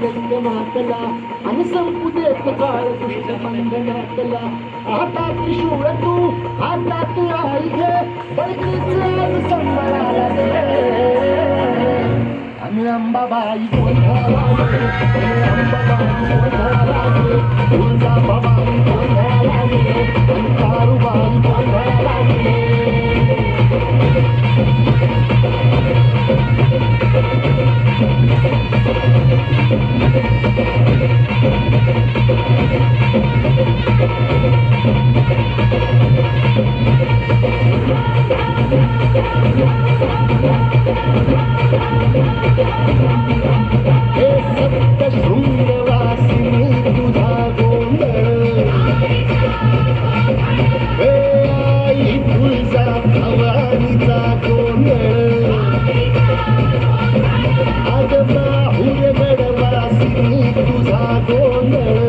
व्यस्त मातला आणि संपू देत काळ दुष्ट मंगनातला आता त्रिशूळ तू हातात आई घे बळकीच संबळाला दे आणि अंबाबाई गोंधळाला दे अंबाबाई गोंधळाला दे तुळजाभवानी गोंधळाला दे आणि तारुबाई गोंधळाला दे हे सप्तशृंगवासिनी तुझा गोंधळ हे आई तुळजा भवानीचा गोंधळ आज माहुरगडवासिनी तुझा गोंधळ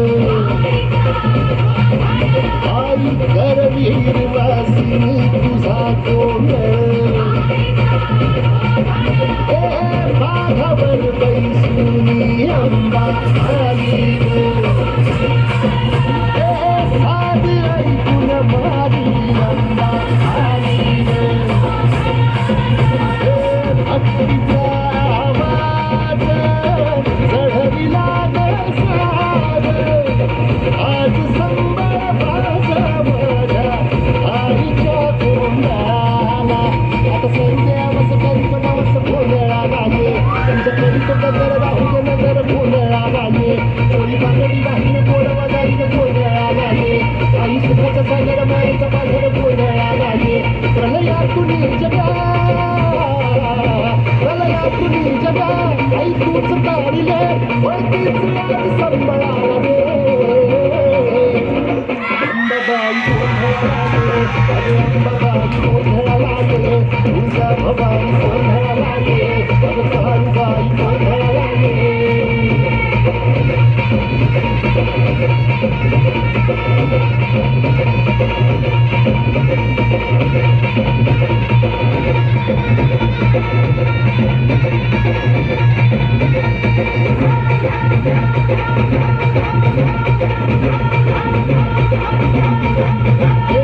आई करवीरवासिनी तुझा गोंधळ बाघावर बैसुनी अंबा आली साध ऐकून मारी अंबा आली भक्तीचा आवाज चढविला सार आज संबळ माझा माझ्या आईच्या गोंधळाला आता संध्यावस कल्पनावस गोंधळाला ये त्यांच्या कविता नगर राहू नगर गोंधळाला ये चोरी बांगडी वाहिन गोडवा जाईन गोंधळाला ये आई सुखाचा सागर मायेचा बाजार गोंधळाला ये प्रलयातून जगा प्रलयातून जगा आई तूच काढले वळतीच आज संबळाला दे अंबाबाई गोंधळाला दे तुळजाभवानी गोंधळाला दे तारुबाई गोंधळाला दे हे